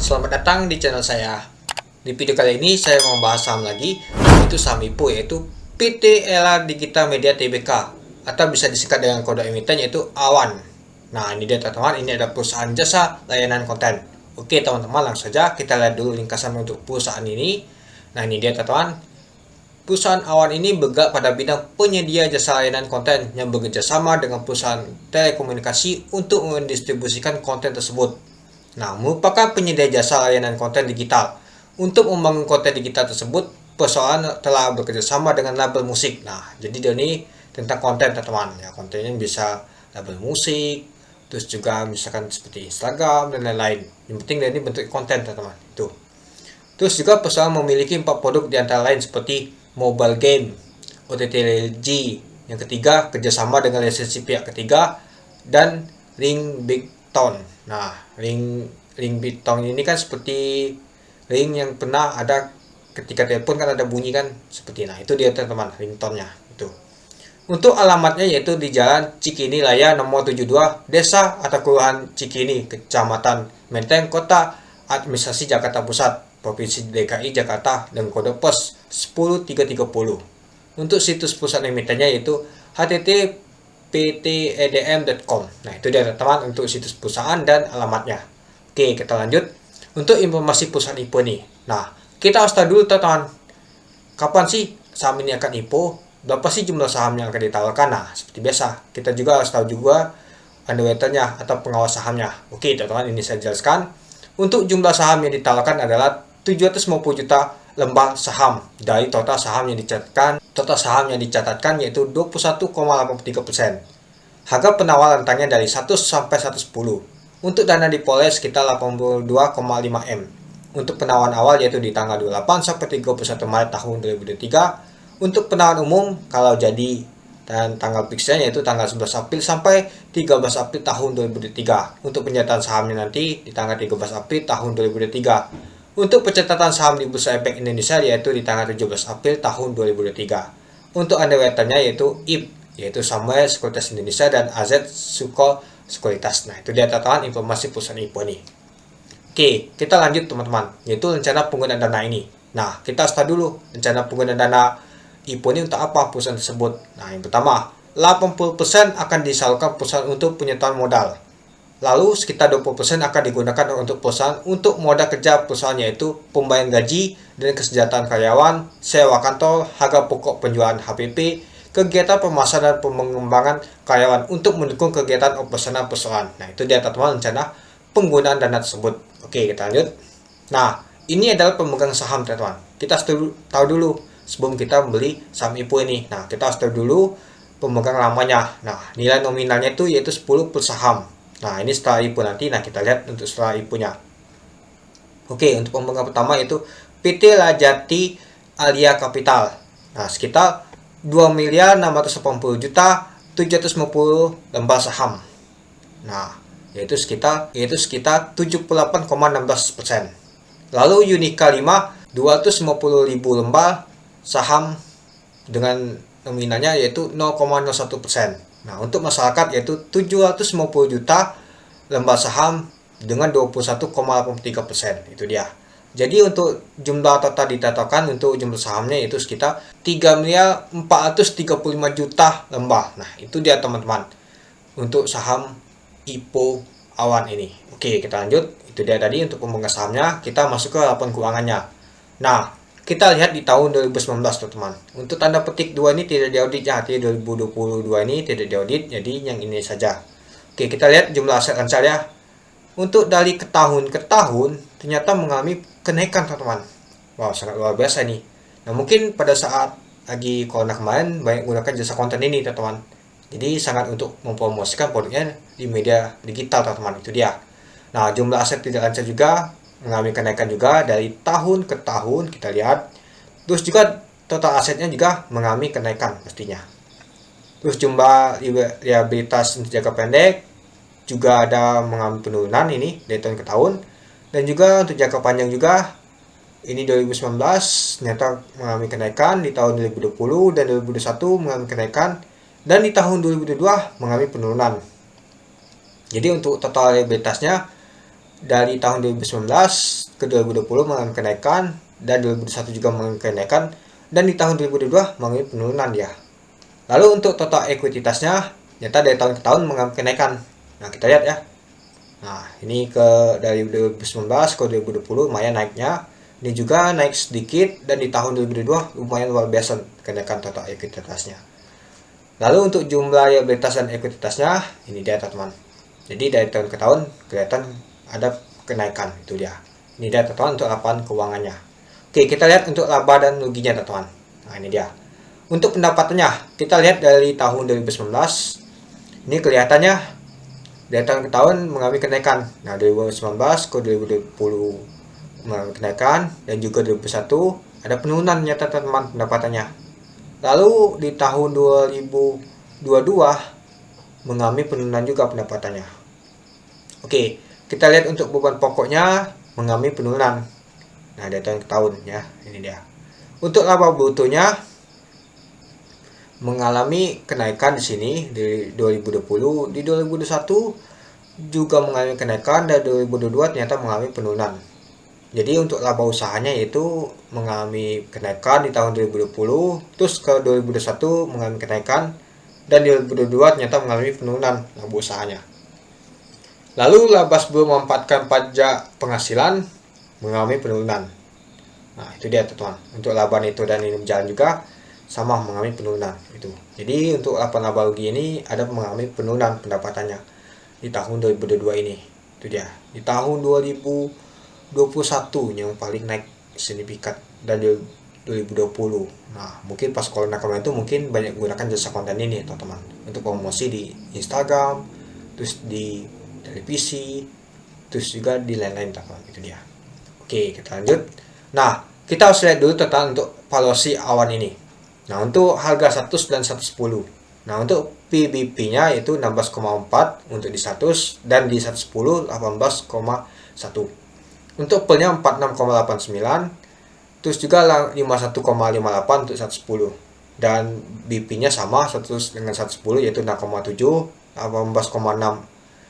Selamat datang di channel saya. Di video kali ini saya mau bahas saham lagi, yaitu saham IPO, yaitu PT Ella Digital Media Tbk, atau bisa disingkat dengan kode emiten yaitu AWAN. Nah, ini dia teman-teman, ini ada perusahaan jasa layanan konten. Oke teman-teman, langsung saja kita lihat dulu ringkasan untuk perusahaan ini. Nah, ini dia teman-teman. Perusahaan AWAN ini bergerak pada bidang penyedia jasa layanan konten yang bekerja sama dengan perusahaan telekomunikasi untuk mendistribusikan konten tersebut. Nah, merupakan penyedia jasa layanan konten digital. Untuk membangun konten digital tersebut, perusahaan telah bekerjasama dengan label musik. Nah, jadi dia ini tentang konten teman-teman. Ya, kontennya bisa label musik, terus juga misalkan seperti Instagram dan lain-lain. Yang penting dia ini bentuk konten teman-teman. Itu. Terus juga perusahaan memiliki 4 produk di antara lain seperti mobile game, OTT yang ketiga kerjasama dengan lisensi pihak ketiga, dan Ring Big Tone. Nah, ring Big Tone ini kan seperti ring yang pernah ada ketika telepon kan ada bunyi kan seperti, nah itu dia teman-teman ringtone-nya itu. Untuk alamatnya yaitu di Jalan Cikini Raya nomor 72, Desa atau Kelurahan Cikini, Kecamatan Menteng, Kota Administrasi Jakarta Pusat, Provinsi DKI Jakarta, dan kode pos 10330. Untuk situs pusat emitennya yaitu http://ptedm.com. Nah, itu dia teman-teman untuk situs perusahaan dan alamatnya. Oke, kita lanjut. Untuk informasi perusahaan IPO nih. Nah, kita harus tahu dulu teman-teman, kapan sih saham ini akan IPO? Berapa sih jumlah saham yang akan ditawarkan? Nah, seperti biasa, kita juga harus tahu juga underwriter-nya atau pengawas sahamnya. Oke, teman-teman, ini saya jelaskan. Untuk jumlah saham yang ditawarkan adalah 750 juta lembar saham dari total saham yang dicatatkan. Total saham yang dicatatkan yaitu 21,83%. Harga penawar rentangnya dari 100 sampai 110. Untuk dana dipoles sekitar 82,5 M. Untuk penawaran awal yaitu di tanggal 28 sampai 31 Maret tahun 2023. Untuk penawaran umum kalau jadi dan tanggal fixnya yaitu tanggal 11 April sampai 13 April tahun 2023. Untuk penyertaan sahamnya nanti di tanggal 13 April tahun 2023. Untuk pencatatan saham di Bursa Efek Indonesia yaitu di tanggal 17 April tahun 2023. Untuk underwriter-nya yaitu IP, yaitu Samuel Sekuritas Indonesia dan AZ Suko Sekuritas. Nah, itu dia teman-teman informasi perusahaan IPO ini. Oke, kita lanjut teman-teman, yaitu rencana penggunaan dana ini. Nah, kita start dulu rencana penggunaan dana IPO ini untuk apa perusahaan tersebut. Nah, yang pertama, 80% akan disalurkan perusahaan untuk penyertaan modal. Lalu sekitar 20% akan digunakan untuk perusahaan untuk modal kerja perusahaan yaitu pembayaran gaji dan kesejahteraan karyawan, sewa kantor, harga pokok penjualan HPP, kegiatan pemasaran dan pengembangan karyawan untuk mendukung kegiatan operasional perusahaan. Nah, itu dia teman-teman rencana penggunaan dana tersebut. Oke, kita lanjut. Nah, ini adalah pemegang saham teman-teman. Kita harus tahu dulu sebelum kita membeli saham IPO ini. Nah, kita harus tahu dulu pemegang lamanya. Nah, nilai nominalnya itu yaitu 10 per saham. Nah, ini setelah IPO nanti. Nah, kita lihat untuk setelah IPO-nya. Oke, untuk pemegang pertama yaitu PT Rajati Alia Capital. Nah, sekitar 2.680.750 lembar saham. Nah, yaitu sekitar 78,16%. Lalu Unica 5 250.000 lembar saham dengan nominalnya yaitu 0,01%. Nah, untuk masyarakat yaitu 750 juta lembar saham dengan 21,83%. Itu dia. Jadi untuk jumlah total ditetapkan untuk jumlah sahamnya itu sekitar 3.435 juta lembar. Nah, itu dia teman-teman untuk saham IPO AWAN ini. Oke, kita lanjut. Itu dia tadi untuk pemegang sahamnya. Kita masuk ke laporan keuangannya. Nah, kita lihat di tahun 2019 teman-teman. Untuk tanda petik 2 ini tidak diaudit ya, artinya 2022 ini tidak diaudit, jadi yang ini saja. Oke, kita lihat jumlah aset ransel ya. Untuk dari ke tahun ternyata mengalami kenaikan teman-teman. Wow, sangat luar biasa nih. Nah, mungkin pada saat lagi corona kemarin banyak menggunakan jasa konten ini teman-teman. Jadi sangat untuk mempromosikan produknya di media digital teman-teman, itu dia. Nah, jumlah aset tidak ransel juga mengalami kenaikan juga dari tahun ke tahun, kita lihat. Terus juga total asetnya juga mengalami kenaikan pastinya. Terus jumlah liabilitas untuk jangka pendek juga ada mengalami penurunan ini dari tahun ke tahun. Dan juga untuk jangka panjang juga ini 2019 ternyata mengalami kenaikan, di tahun 2020 dan 2021 mengalami kenaikan, dan di tahun 2022 mengalami penurunan. Jadi untuk total liabilitasnya dari tahun 2019 ke 2020 mengalami kenaikan, dan 2021 juga mengalami kenaikan, dan di tahun 2022 mengalami penurunan ya. Lalu untuk total ekuitasnya ternyata dari tahun ke tahun mengalami kenaikan. Nah, kita lihat ya. Nah, ini dari 2019 ke 2020 lumayan naiknya. Ini juga naik sedikit, dan di tahun 2022 lumayan luar biasa kenaikan total ekuitasnya. Lalu untuk jumlah liabilitas dan ekuitasnya ini dia teman-teman. Jadi dari tahun ke tahun kelihatan ada kenaikan, itu dia. Ini dia teman-teman untuk laporan keuangannya. Oke, kita lihat untuk laba dan ruginya teman-teman. Nah, ini dia. Untuk pendapatannya, kita lihat dari tahun 2019. Ini kelihatannya dari tahun ke tahun mengalami kenaikan. Nah, 2019 ke 2020 mengalami kenaikan, dan juga 2021 ada penurunan nyata teman pendapatannya. Lalu di tahun 2022 mengalami penurunan juga pendapatannya. Oke, kita lihat untuk beban pokoknya mengalami penurunan. Nah, dari tahun ke tahun ya, ini dia. Untuk laba brutonya mengalami kenaikan di sini di 2020, di 2021 juga mengalami kenaikan, dan 2022 ternyata mengalami penurunan. Jadi untuk laba usahanya itu mengalami kenaikan di tahun 2020, terus ke 2021 mengalami kenaikan, dan di 2022 ternyata mengalami penurunan laba usahanya. Lalu laba sebelum memanfaatkan pajak penghasilan mengalami penurunan. Nah, itu dia teman-teman. Untuk laba neto dan ini berjalan juga sama mengalami penurunan itu. Jadi untuk laba rugi ini ada mengalami penurunan pendapatannya di tahun 2022 ini. Itu dia. Di tahun 2021 yang paling naik signifikan, dan di 2020. Nah, mungkin pas corona kemarin itu mungkin banyak menggunakan jasa konten ini teman-teman untuk promosi di Instagram, terus di televisi, terus juga di lain-lain teman-teman. Itu dia. Oke, kita lanjut. Nah, kita harus lihat dulu tentang untuk valuasi awan ini. Nah, untuk harga 100 dan 110. Nah, untuk PBP-nya itu 16,4 untuk di 100, dan di 110 18,1. Untuk pelnya 46,89, terus juga 51,58 untuk 110. Dan BP-nya sama 100 dengan 110 yaitu 6,7, 18,6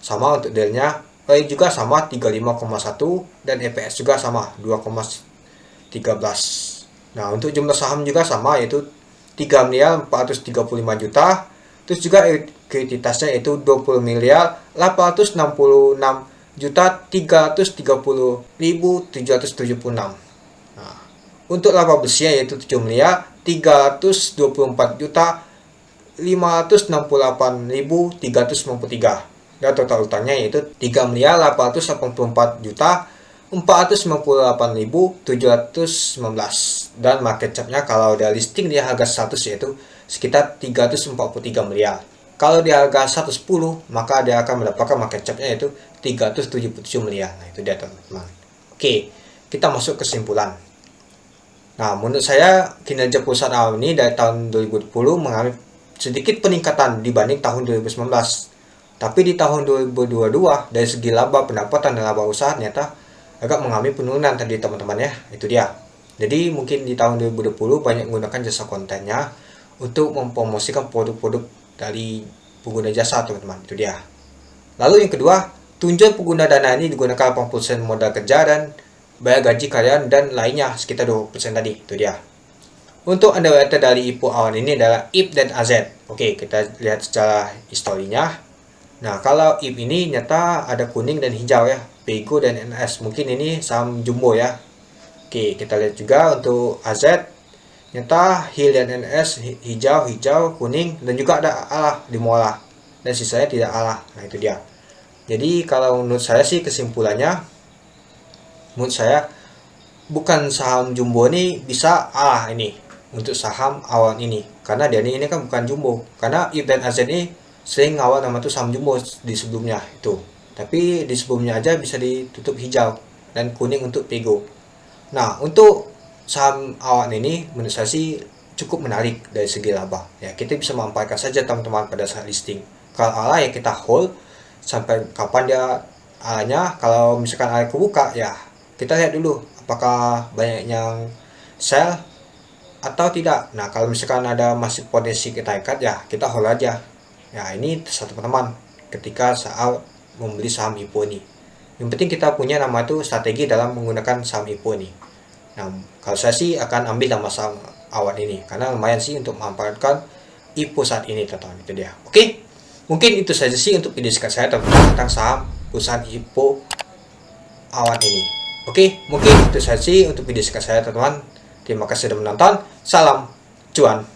sama untuk delnya. Juga sama 35,1, dan EPS juga sama 2,13. Nah, untuk jumlah saham juga sama yaitu 3 miliar 435 juta. Terus juga ekuitasnya itu 20 miliar 866 juta 330.776. Nah, untuk laba bersihnya yaitu 7 miliar 324 juta 568.393. Dan total utangnya yaitu 3 miliar 884 juta 498.719. Dan market cap-nya kalau dia listing di harga 100 yaitu sekitar 343 miliar. Kalau di harga 110 maka dia akan mendapatkan market cap-nya yaitu 377 miliar. Nah, itu dia teman-teman. Oke, kita masuk kesimpulan. Nah, menurut saya kinerja perusahaan awal ini dari tahun 2020 mengalami sedikit peningkatan dibanding tahun 2019. Tapi di tahun 2022 dari segi laba pendapatan dan laba usaha ternyata agak mengalami penurunan tadi teman-teman ya. Itu dia. Jadi mungkin di tahun 2020 banyak menggunakan jasa kontennya untuk mempromosikan produk-produk dari pengguna jasa teman-teman. Itu dia. Lalu yang kedua, tunjangan pengguna dana ini digunakan 80% modal kerja dan bayar gaji karyawan dan lainnya sekitar 20% tadi. Itu dia. Untuk underwriter dari IPO awan ini adalah IP dan AZ. Oke, kita lihat secara historinya. Nah, kalau IP ini nyata ada kuning dan hijau ya, Pego dan NS. Mungkin ini saham jumbo ya. Oke, kita lihat juga untuk AZ. Nyata HIL dan NS hijau, kuning, dan juga ada ALA di Mola. Dan sisanya tidak ALA. Nah, itu dia. Jadi kalau menurut saya sih kesimpulannya, menurut saya bukan saham jumbo ini bisa ALA ini untuk saham awan ini. Karena dia ini kan bukan jumbo. Karena IP dan AZ ini sering awal nama tuh saham jumbo di sebelumnya itu. Tapi di sebelumnya aja bisa ditutup hijau dan kuning untuk Pego. Nah, untuk saham awan ini menurut saya sih cukup menarik dari segi laba. Ya, kita bisa memanfaatkan saja teman-teman pada saat listing. Kalau ALA ya kita hold sampai kapan dia ALA-nya. Kalau misalkan ALA kebuka ya kita lihat dulu apakah banyak yang sell atau tidak. Nah, kalau misalkan ada masih potensi kita ikat ya kita hold aja. Ya, ini satu teman-teman ketika saat membeli saham IPO ini. Yang penting kita punya nama itu strategi dalam menggunakan saham IPO ini. Nah, kalau saya sih akan ambil nama saham awan ini karena lumayan sih untuk memanfaatkan IPO saat ini, teman-teman. Itu dia. Oke, mungkin itu saja sih untuk video singkat saya tentang saham perusahaan IPO awan ini. Oke, mungkin itu saja sih untuk video singkat saya, teman-teman. Terima kasih sudah menonton. Salam cuan.